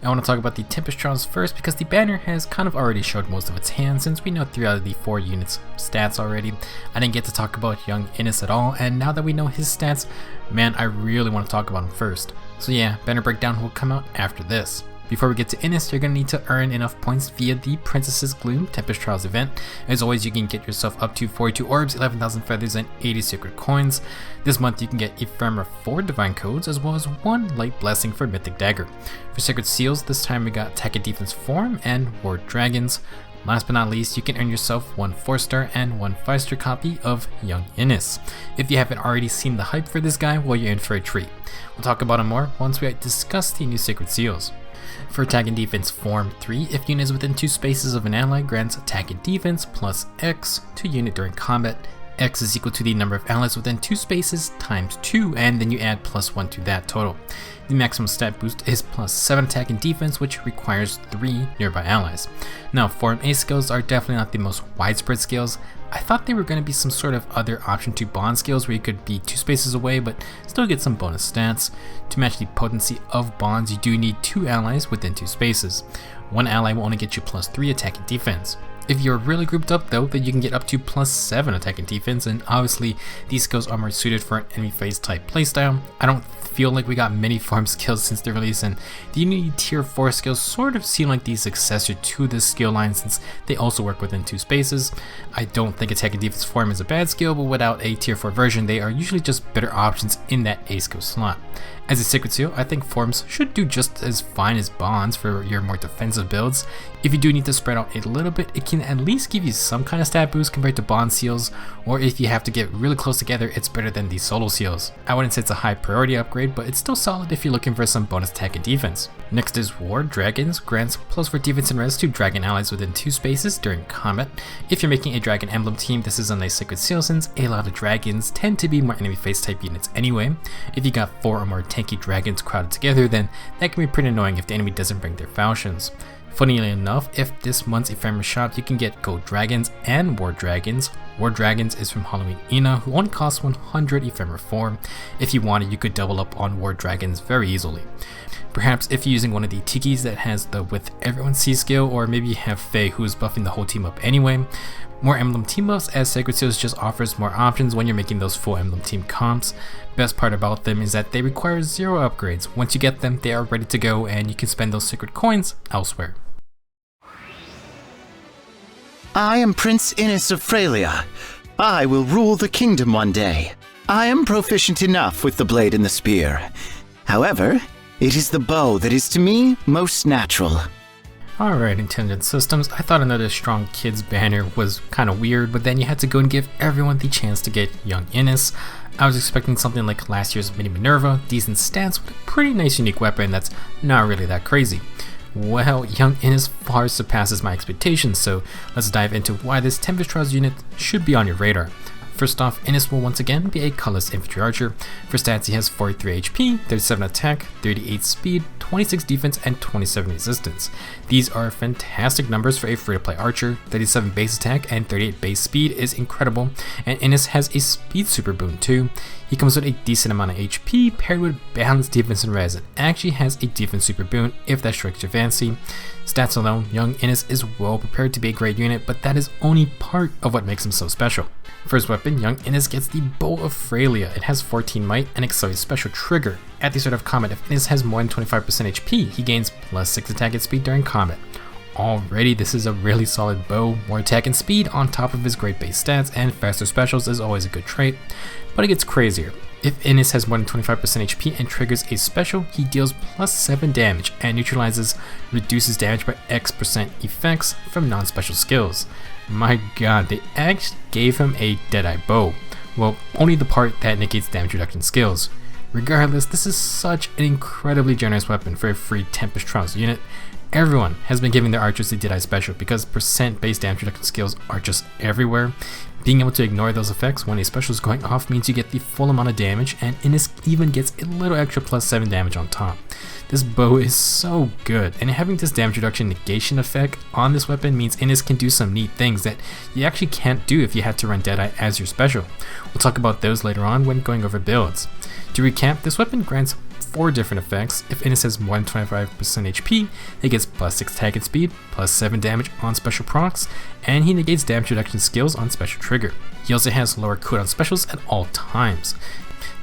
I want to talk about the Tempest first because the banner has kind of already showed most of its hand since we know 3 out of the 4 units stats already. I didn't get to talk about young Innis at all, and now that we know his stats, man, I really want to talk about him first. So yeah, banner breakdown will come out after this. Before we get to Innis, you're going to need to earn enough points via the Princess's Gloom Tempest Trials event. As always, you can get yourself up to 42 orbs, 11,000 feathers, and 80 secret coins. This month you can get Ephemera 4 divine codes, as well as 1 light blessing for Mythic Dagger. For sacred seals, this time we got attack and defense form and Ward Dragons. Last but not least, you can earn yourself 1 4-star and 1 5-star copy of Young Innis. If you haven't already seen the hype for this guy, well, you're in for a treat. We'll talk about him more once we discuss the new sacred seals. For attack and defense form 3, if unit is within 2 spaces of an ally, grants attack and defense plus X to unit during combat. X is equal to the number of allies within 2 spaces times 2, and then you add plus 1 to that total. The maximum stat boost is plus 7 attack and defense, which requires 3 nearby allies. Now, form A skills are definitely not the most widespread skills. I thought they were going to be some sort of other option to bond skills where you could be 2 spaces away but still get some bonus stats. To match the potency of bonds, you do need 2 allies within 2 spaces. 1 ally will only get you plus 3 attack and defense. If you're really grouped up though, then you can get up to plus 7 attack and defense, and obviously these skills are more suited for an enemy phase type playstyle. I don't feel like we got many farm skills since the release, and the Unity tier 4 skills sort of seem like the successor to this skill line since they also work within 2 spaces. I don't think attack and defense form is a bad skill, but without a tier 4 version, they are usually just better options in that A skill slot. As a sacred seal, I think forms should do just as fine as bonds for your more defensive builds. If you do need to spread out a little bit, it can at least give you some kind of stat boost compared to bond seals, or if you have to get really close together, it's better than the solo seals. I wouldn't say it's a high priority upgrade, but it's still solid if you're looking for some bonus attack and defense. Next is Ward Dragons, grants plus 4 defense and res to dragon allies within 2 spaces during combat. If you're making a dragon emblem team, this is a nice sacred seal since a lot of dragons tend to be more enemy face type units anyway. If you got 4 or more tanky dragons crowded together, then that can be pretty annoying if the enemy doesn't bring their falchions. Funnily enough, if this month's Ephemera shop, you can get Gold Dragons and War Dragons. War Dragons is from Halloween Ina, who only costs 100 Ephemera form. If you wanted, you could double up on War Dragons very easily. Perhaps if you're using one of the Tikis that has the With Everyone See skill, or maybe you have Faye who is buffing the whole team up anyway. More emblem team buffs, as Sacred Seals just offers more options when you're making those full emblem team comps. Best part about them is that they require 0 upgrades. Once you get them, they are ready to go and you can spend those sacred coins elsewhere. I am Prince Innis of Frelia. I will rule the kingdom one day. I am proficient enough with the blade and the spear. However, it is the bow that is to me most natural. Alright, Intelligent Systems, I thought another Strong Kids banner was kinda weird, but then you had to go and give everyone the chance to get Young Innis. I was expecting something like last year's Mini Minerva, decent stats with a pretty nice unique weapon that's not really that crazy. Well, Young Innis far surpasses my expectations, so let's dive into why this Tempest unit should be on your radar. First off, Innis will once again be a colorless infantry archer. For stats, he has 43 HP, 37 attack, 38 speed, 26 defense, and 27 resistance. These are fantastic numbers for a free-to-play archer. 37 base attack and 38 base speed is incredible, and Innis has a speed Superboon too. He comes with a decent amount of HP paired with balanced defense and res. It actually has a defense Superboon if that strikes your fancy. Stats alone, Young Innis is well prepared to be a great unit, but that is only part of what makes him so special. First weapon, Young Innis gets the Bow of Frelia. It has 14 might and accelerates special trigger. At the start of combat, if Innis has more than 25% HP, he gains plus 6 attack and speed during combat. Already, this is a really solid bow. More attack and speed on top of his great base stats, and faster specials is always a good trait. But it gets crazier. If Innis has more than 25% HP and triggers a special, he deals plus 7 damage and reduces damage by X% effects from non-special skills. My god, they actually gave him a Deadeye bow. Well, only the part that negates damage reduction skills. Regardless, this is such an incredibly generous weapon for a free Tempest Trials unit. Everyone has been giving their archers the Deadeye special because percent based damage reduction skills are just everywhere. Being able to ignore those effects when a special is going off means you get the full amount of damage, and Innis even gets a little extra plus 7 damage on top. This bow is so good, and having this damage reduction negation effect on this weapon means Innis can do some neat things that you actually can't do if you had to run Deadeye as your special. We'll talk about those later on when going over builds. To recap, this weapon grants 4 different effects. If Innes has more than 25% HP, he gets plus 6 attack and speed, plus 7 damage on special procs, and he negates damage reduction skills on special trigger. He also has lower cooldown specials at all times.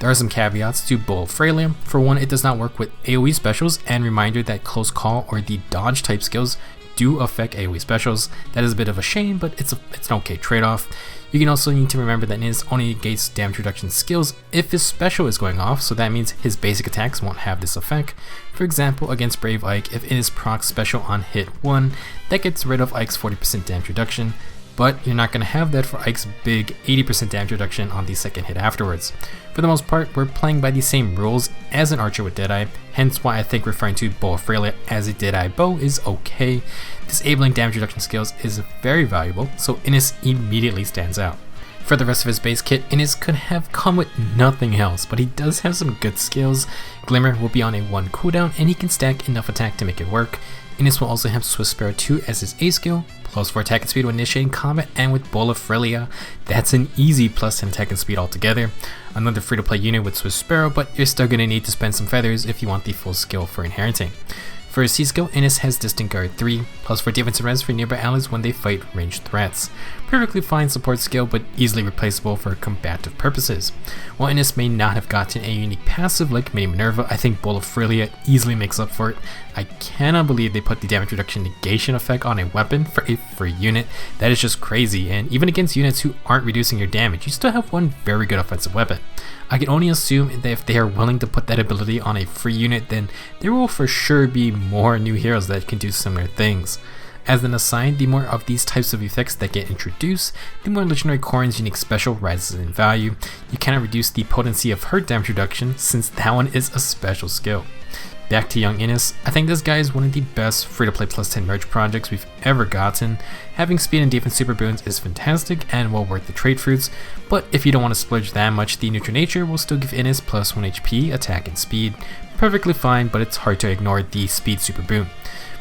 There are some caveats to Bowl of Frelia. For one, it does not work with AoE specials, and reminder that close call or the dodge type skills do affect AoE specials. That is a bit of a shame, but it's an okay trade-off. You can also need to remember that Innes only negates damage reduction skills if his special is going off, so that means his basic attacks won't have this effect. For example, against Brave Ike, if Innes procs special on hit 1, that gets rid of Ike's 40% damage reduction, but you're not going to have that for Ike's big 80% damage reduction on the second hit afterwards. For the most part, we're playing by the same rules as an archer with Deadeye, hence why I think referring to Bow of Frelia as a Deadeye bow is okay. Disabling damage reduction skills is very valuable, so Innes immediately stands out. For the rest of his base kit, Innes could have come with nothing else, but he does have some good skills. Glimmer will be on a 1 cooldown, and he can stack enough attack to make it work. Innes will also have Swift Sparrow 2 as his A skill, plus 4 attack and speed when initiating combat, and with Bowl of Frelia, that's an easy plus 10 attack and speed altogether. Another free to play unit with Swift Sparrow, but you're still going to need to spend some feathers if you want the full skill for inheriting. For his C skill, Innes has Distant Guard 3, plus 4 defensive res for nearby allies when they fight ranged threats. Perfectly fine support skill, but easily replaceable for combative purposes. While Innes may not have gotten a unique passive like Mini Minerva, I think Bowl of Frelia easily makes up for it. I cannot believe they put the damage reduction negation effect on a weapon for a free unit. That is just crazy, and even against units who aren't reducing your damage, you still have one very good offensive weapon. I can only assume that if they are willing to put that ability on a free unit, then there will for sure be more new heroes that can do similar things. As an aside, the more of these types of effects that get introduced, the more Legendary Corrin's unique special rises in value. You cannot reduce the potency of her damage reduction since that one is a special skill. Back to young Innes, I think this guy is one of the best free-to-play plus 10 merge projects we've ever gotten. Having speed and defense Superboons is fantastic and well worth the trait fruits, but if you don't want to splurge that much, the neutral nature will still give Innes plus 1 HP, attack and speed. Perfectly fine, but it's hard to ignore the speed Superboon.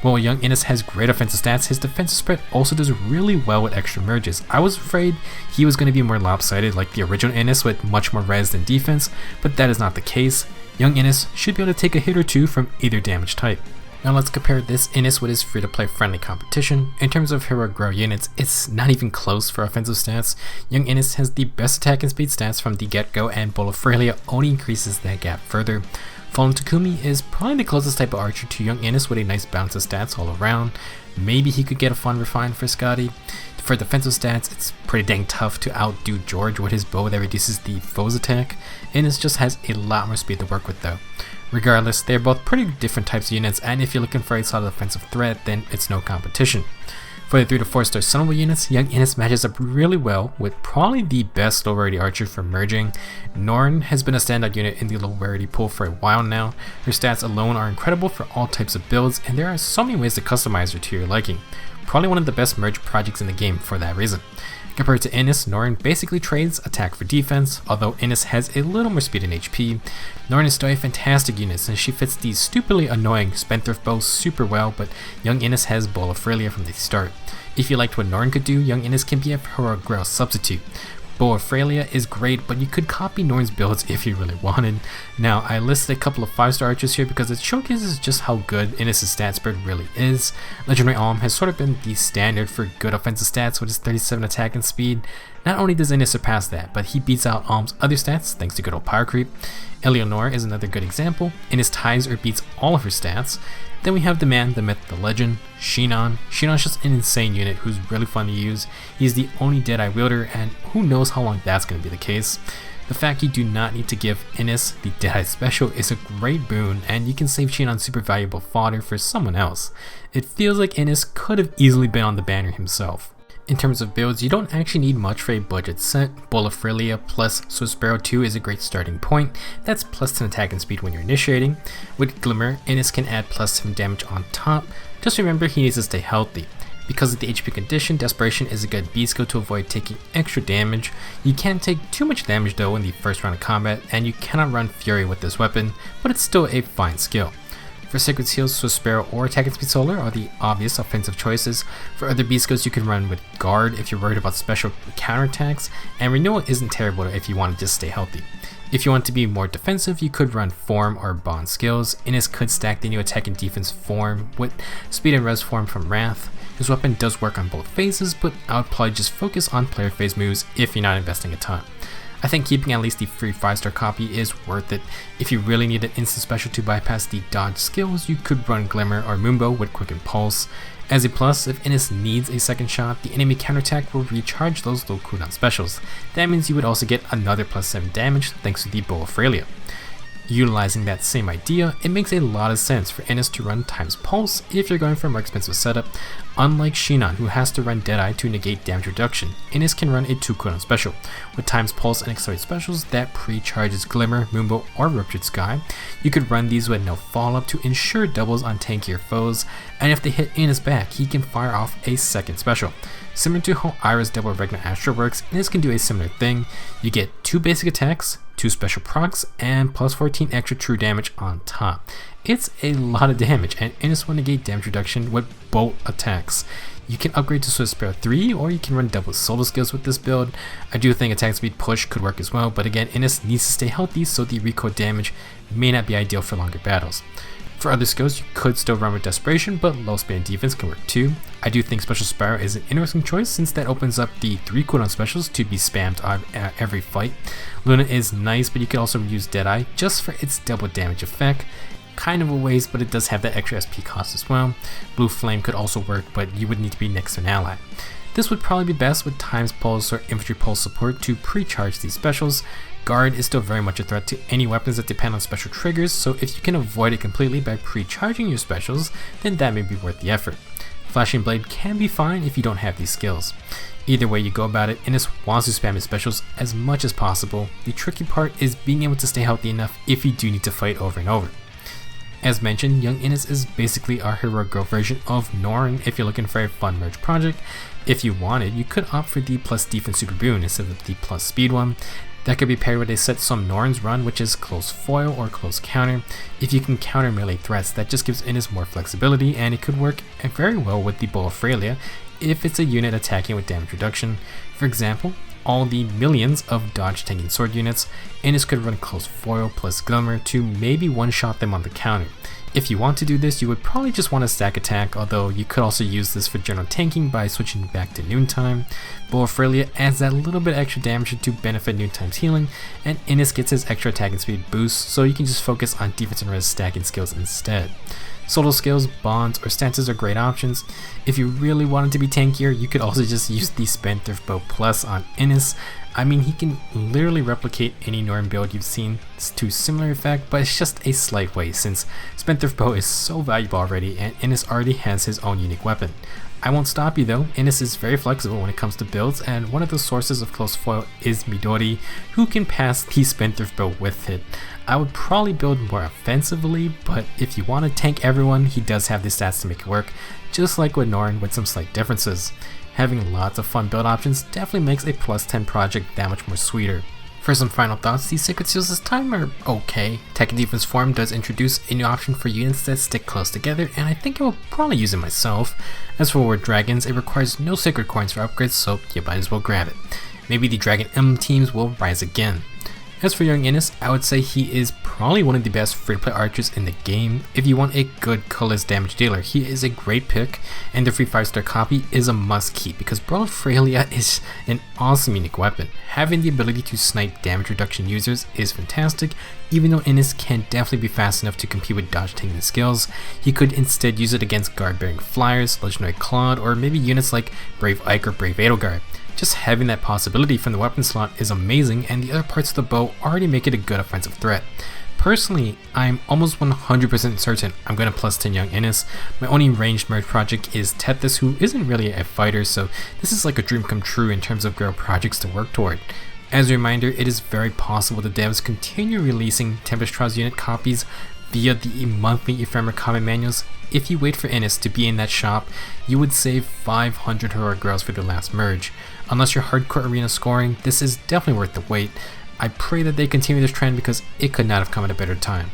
While young Innes has great offensive stats, his defensive spread also does really well with extra merges. I was afraid he was going to be more lopsided like the original Innes with much more res than defense, but that is not the case. Young Innes should be able to take a hit or two from either damage type. Now let's compare this Innes with his free-to-play friendly competition. In terms of hero grow units, it's not even close for offensive stats. Young Innes has the best attack and speed stats from the get-go, and Bowl of Frelia only increases that gap further. Fallen Takumi is probably the closest type of archer to young Innes with a nice balance of stats all around. Maybe he could get a fun refine for Scotty. For defensive stats, it's pretty dang tough to outdo George with his bow that reduces the foe's attack. Innes just has a lot more speed to work with though. Regardless, they're both pretty different types of units, and if you're looking for a solid offensive threat, then it's no competition. For the 3 to 4 star Sunable units, young Innes matches up really well with probably the best low rarity archer for merging. Norn has been a standout unit in the low rarity pool for a while now. Her stats alone are incredible for all types of builds, and there are so many ways to customize her to your liking. Probably one of the best merge projects in the game for that reason. Compared to Innes, Norn basically trades attack for defense, although Innes has a little more speed and HP. Norn is still a fantastic unit since she fits the stupidly annoying Spendthrift bow super well, but young Innes has Bowl of Frelia from the start. If you liked what Norn could do, young Innes can be a hero grow substitute. Bow of Frelia is great, but you could copy Norn's builds if you really wanted. Now, I listed a couple of 5-star archers here because it showcases just how good Innes' stat spread really is. Legendary Alm has sort of been the standard for good offensive stats with his 37 attack and speed. Not only does Innes surpass that, but he beats out Alm's other stats thanks to good old power creep. Eleonore is another good example. Innes ties or beats all of her stats. Then we have the man, the myth, the legend, Shinon. Shinon's just an insane unit who's really fun to use. He's the only Deadeye wielder, and who knows how long that's going to be the case. The fact you do not need to give Innes the Deadeye special is a great boon, and you can save Shinon super valuable fodder for someone else. It feels like Innes could have easily been on the banner himself. In terms of builds, you don't actually need much for a budget set. Bowl of Frelia plus Swift Sparrow 2 is a great starting point. That's plus 10 attack and speed when you're initiating. With Glimmer, Innes can add plus 7 damage on top. Just remember he needs to stay healthy. Because of the HP condition, Desperation is a good B skill to avoid taking extra damage. You can't take too much damage though in the first round of combat, and you cannot run Fury with this weapon, but it's still a fine skill. For Sacred Seals, Swift Sparrow or Attack and Speed Solar are the obvious offensive choices. For other B skills, you can run with Guard if you're worried about special counterattacks, and Renewal isn't terrible if you want to just stay healthy. If you want to be more defensive, you could run Form or Bond skills. Innis could stack the new attack and defense Form with speed and res Form from Wrath. His weapon does work on both phases, but I would probably just focus on player phase moves if you're not investing a ton. I think keeping at least the free 5-star copy is worth it. If you really need an instant special to bypass the dodge skills, you could run Glimmer or Moonbow with Quick and Pulse. As a plus, if Innis needs a second shot, the enemy counterattack will recharge those low cooldown specials. That means you would also get another plus 7 damage thanks to the Bow of Frelia. Utilizing that same idea, it makes a lot of sense for Innis to run times Pulse if you're going for a more expensive setup. Unlike Shinon, who has to run Deadeye to negate damage reduction, Innis can run a 2 cooldown special. With times Pulse and accelerate specials that pre-charges Glimmer, Moonbow, or Ruptured Sky, you could run these with no follow-up to ensure doubles on tankier foes, and if they hit Innis back, he can fire off a second special. Similar to how Iris Double Regna Astra works, Innis can do a similar thing. You get 2 basic attacks, 2 special procs, and plus 14 extra true damage on top. It's a lot of damage, and Innis will negate damage reduction with both attacks. You can upgrade to Swift Sparrow 3, or you can run double solo skills with this build. I do think attack speed push could work as well, but again, Innis needs to stay healthy, so the recoil damage may not be ideal for longer battles. For other skills, you could still run with Desperation, but low speed and defense can work too. I do think Special Sparrow is an interesting choice since that opens up the 3 cooldown specials to be spammed on every fight. Luna is nice, but you can also use Deadeye just for its double damage effect. Kind of a waste, but it does have that extra SP cost as well. Blue Flame could also work, but you would need to be next to an ally. This would probably be best with Times Pulse or Infantry Pulse support to pre-charge these specials. Guard is still very much a threat to any weapons that depend on special triggers, so if you can avoid it completely by pre-charging your specials, then that may be worth the effort. Flashing Blade can be fine if you don't have these skills. Either way you go about it, Innis wants to spam his specials as much as possible. The tricky part is being able to stay healthy enough if you do need to fight over and over. As mentioned, Young Innis is basically our heroic girl version of Norn if you're looking for a fun merge project. If you wanted, you could opt for the plus defense Superboon instead of the plus speed one. That could be paired with a set some Norns run, which is close foil or close counter. If you can counter melee threats, that just gives Innis more flexibility, and it could work very well with the Bow of Frelia if it's a unit attacking with damage reduction. For example, all the millions of dodge tanking sword units, Innis could run close foil plus Glimmer to maybe one-shot them on the counter. If you want to do this, you would probably just want to stack attack, although you could also use this for general tanking by switching back to Noontime. Bow of Frelia adds that little bit extra damage to benefit Noontime's healing, and Innis gets his extra attack and speed boost, so you can just focus on defense and res stacking skills instead. Solo skills, bonds, or stances are great options. If you really wanted to be tankier, you could also just use the Spendthrift Bow Plus on Innis. I mean, he can literally replicate any Norn build you've seen to similar effect, but it's just a slight way since Spendthrift Bow is so valuable already and Innis already has his own unique weapon. I won't stop you though, Innis is very flexible when it comes to builds, and one of the sources of close foil is Midori, who can pass the Spendthrift Bow with it. I would probably build more offensively, but if you want to tank everyone, he does have the stats to make it work, just like with Norn with some slight differences. Having lots of fun build options definitely makes a plus 10 project that much more sweeter. For some final thoughts, these Sacred Seals this time are okay. Tech and Defense Form does introduce a new option for units that stick close together, and I think I will probably use it myself. As for War Dragons, it requires no Sacred Coins for upgrades, so you might as well grab it. Maybe the Dragon Emblem teams will rise again. As for Young Innis, I would say he is probably one of the best free-to-play archers in the game. If you want a good colorless damage dealer, he is a great pick, and the free 5-star copy is a must-keep because Brawl of Frelia is an awesome unique weapon. Having the ability to snipe damage reduction users is fantastic. Even though Innis can definitely be fast enough to compete with dodge tanking skills, he could instead use it against guard-bearing flyers, Legendary Claude, or maybe units like Brave Ike or Brave Edelgard. Just having that possibility from the weapon slot is amazing, and the other parts of the bow already make it a good offensive threat. Personally, I'm almost 100% certain I'm going to plus 10 Young Innis. My only ranged merge project is Tethys, who isn't really a fighter, so this is like a dream come true in terms of girl projects to work toward. As a reminder, it is very possible the devs continue releasing Tempest Trials unit copies via the monthly Ephemeral Common Manuals. If you wait for Innis to be in that shop, you would save 500 heroic girls for the last merge. Unless you're hardcore arena scoring, this is definitely worth the wait. I pray that they continue this trend because it could not have come at a better time.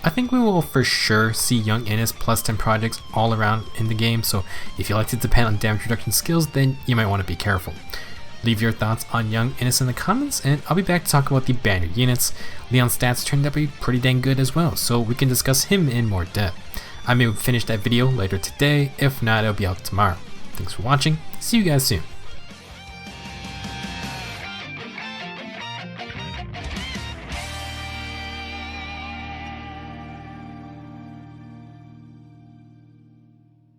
I think we will for sure see Young Innis plus 10 projects all around in the game, so if you like to depend on damage reduction skills, then you might want to be careful. Leave your thoughts on young Innes in the comments, and I'll be back to talk about the banner units. Leon's stats turned out to be pretty dang good as well, so we can discuss him in more depth. I may finish that video later today, if not it'll be out tomorrow. Thanks for watching, see you guys soon.